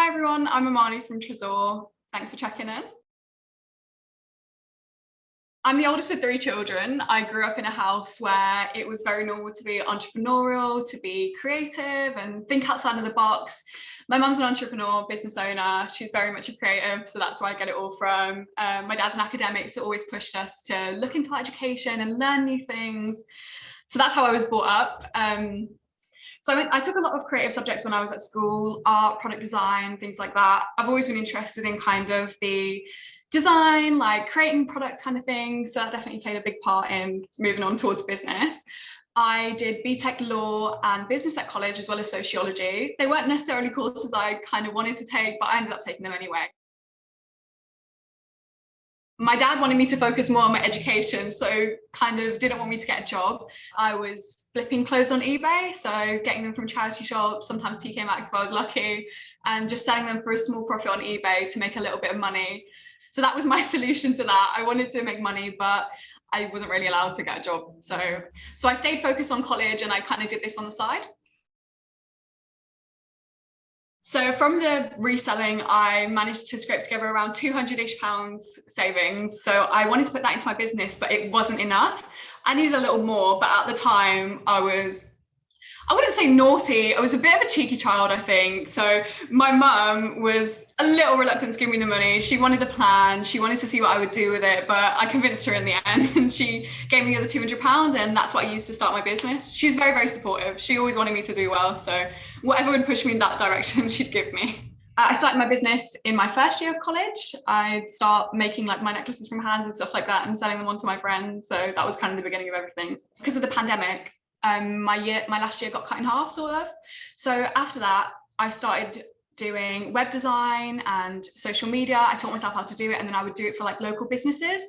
Hi everyone, I'm Amani from Tresor. Thanks for checking in. I'm the oldest of three children. I grew up in a house where it was very normal to be entrepreneurial, to be creative and think outside of the box. My mum's an entrepreneur, business owner. She's very much a creative, so that's where I get it all from. My dad's an academic, so always pushed us to look into our education and learn new things. So that's how I was brought up. I took a lot of creative subjects when I was at school, art, product design, things like that. I've always been interested in kind of the design, like creating products kind of thing. So that definitely played a big part in moving on towards business. I did BTech law and business at college, as well as sociology. They weren't necessarily courses I kind of wanted to take, but I ended up taking them anyway. My dad wanted me to focus more on my education, so kind of didn't want me to get a job. I was flipping clothes on eBay, so getting them from charity shops, sometimes TK Maxx if I was lucky, and just selling them for a small profit on eBay to make a little bit of money. So that was my solution to that. I wanted to make money, but I wasn't really allowed to get a job. So I stayed focused on college and I kind of did this on the side. So from the reselling, I managed to scrape together around £200-ish savings. So I wanted to put that into my business, but it wasn't enough. I needed a little more, but at the time I wouldn't say naughty. I was a bit of a cheeky child, I think. So my mum was a little reluctant to give me the money. She wanted a plan. She wanted to see what I would do with it, but I convinced her in the end and she gave me the other £200 and that's what I used to start my business. She's very, very supportive. She always wanted me to do well. So whatever would push me in that direction, she'd give me. I started my business in my first year of college. I'd start making like my necklaces from hand and stuff like that and selling them on to my friends. So that was kind of the beginning of everything. Because of the pandemic, my last year got cut in half, sort of. So after that, I started doing web design and social media. I taught myself how to do it, and then I would do it for like local businesses.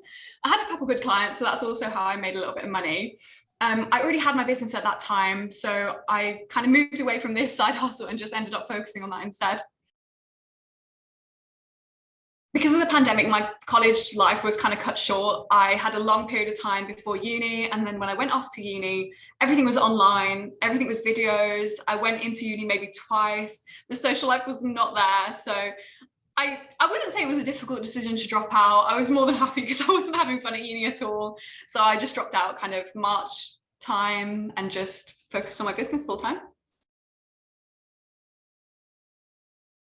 I had a couple good clients, so that's also how I made a little bit of money. I already had my business at that time, so I kind of moved away from this side hustle and just ended up focusing on that instead. Because of the pandemic, my college life was kind of cut short. I had a long period of time before uni, and then when I went off to uni, everything was online, everything was videos. I went into uni maybe twice. The social life was not there. So I wouldn't say it was a difficult decision to drop out. I was more than happy because I wasn't having fun at uni at all. So I just dropped out kind of March time and just focused on my business full time.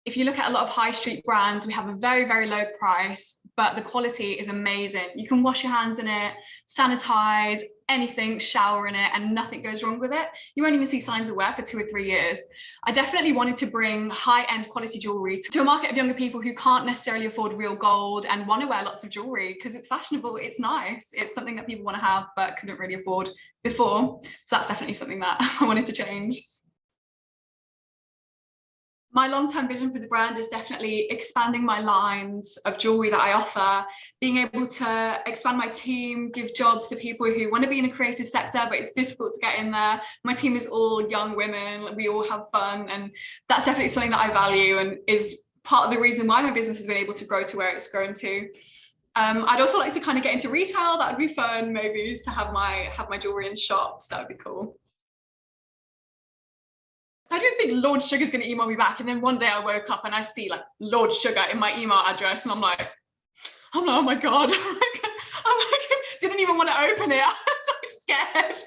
If you look at a lot of high street brands, we have a very, very low price, but the quality is amazing. You can wash your hands in it, sanitize, anything, shower in it, and nothing goes wrong with it. You won't even see signs of wear for 2 or 3 years. I definitely wanted to bring high-end quality jewelry to a market of younger people who can't necessarily afford real gold and want to wear lots of jewelry because it's fashionable, it's nice, it's something that people want to have but couldn't really afford before. So that's definitely something that I wanted to change. My long-term vision for the brand is definitely expanding my lines of jewelry that I offer, being able to expand my team, give jobs to people who want to be in a creative sector, but it's difficult to get in there. My team is all young women, we all have fun, and that's definitely something that I value and is part of the reason why my business has been able to grow to where it's grown to. I'd also like to kind of get into retail. That would be fun, maybe to have my jewelry in shops. That would be cool. I didn't think Lord Sugar's going to email me back. And then one day I woke up and I see like Lord Sugar in my email address. And I'm like, oh my God. Didn't even want to open it. I was so scared.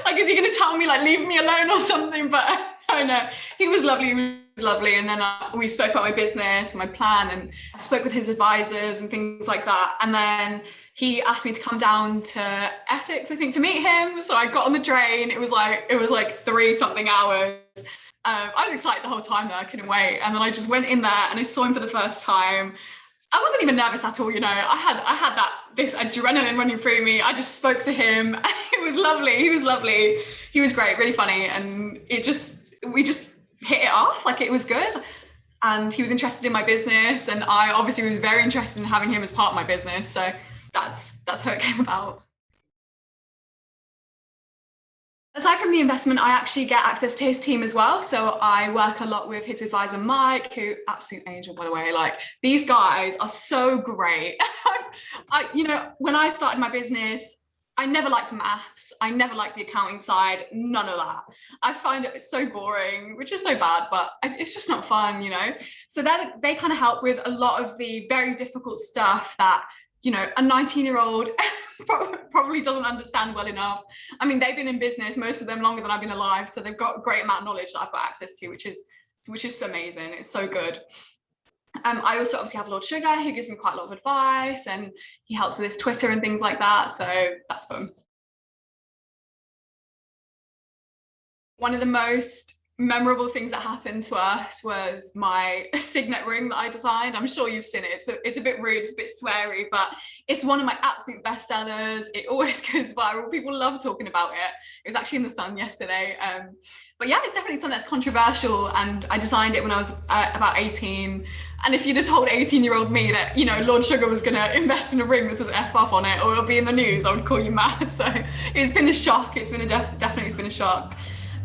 Like, is he going to tell me like, leave me alone or something? But oh no, he was lovely. And then we spoke about my business and my plan, and I spoke with his advisors and things like that. And then he asked me to come down to Essex, I think, to meet him. So I got on the train. It was like 3-something hours. I was excited the whole time though, I couldn't wait. And then I just went in there and I saw him for the first time. I wasn't even nervous at all, you know. I had this adrenaline running through me. I just spoke to him. It was lovely. He was lovely. He was great, really funny. And we just hit it off, like it was good. And he was interested in my business. And I obviously was very interested in having him as part of my business. So that's how it came about. Aside from the investment, I actually get access to his team as well. So I work a lot with his advisor, Mike, who, absolute angel, by the way. Like, these guys are so great. You know, when I started my business, I never liked maths. I never liked the accounting side, none of that. I find it so boring, which is so bad, but it's just not fun, you know? So they kind of help with a lot of the very difficult stuff that, you know, a 19-year-old probably doesn't understand well enough. I mean, they've been in business, most of them longer than I've been alive. So they've got a great amount of knowledge that I've got access to, which is amazing. It's so good. I also obviously have Lord Sugar, who gives me quite a lot of advice, and he helps with his Twitter and things like that. So that's fun. One of the most memorable things that happened to us was my signet ring that I designed. I'm sure you've seen it. It's a bit rude, it's a bit sweary, but it's one of my absolute best sellers. It always goes viral. People love talking about it. It was actually in the Sun yesterday. But yeah, it's definitely something that's controversial, and I designed it when I was about 18. And if you'd have told 18-year-old me that, you know, Lord Sugar was going to invest in a ring that says F off on it, or it'll be in the news, I would call you mad. So it's been a shock. It's been a shock.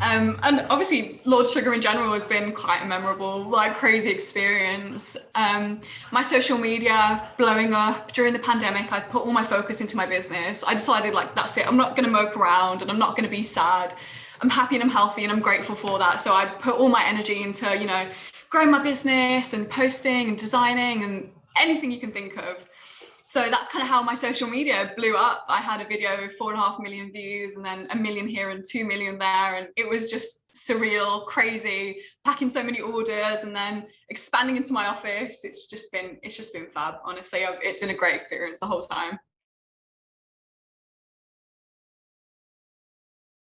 And obviously Lord Sugar in general has been quite a memorable, like, crazy experience. My social media blowing up during the pandemic, I put all my focus into my business. I decided, like, that's it. I'm not going to mope around and I'm not going to be sad. I'm happy and I'm healthy and I'm grateful for that. So I put all my energy into, you know, growing my business and posting and designing and anything you can think of. So that's kind of how my social media blew up. I had a video with 4.5 million views, and then 1 million here and 2 million there. And it was just surreal, crazy, packing so many orders and then expanding into my office. It's just been fab, honestly. It's been a great experience the whole time.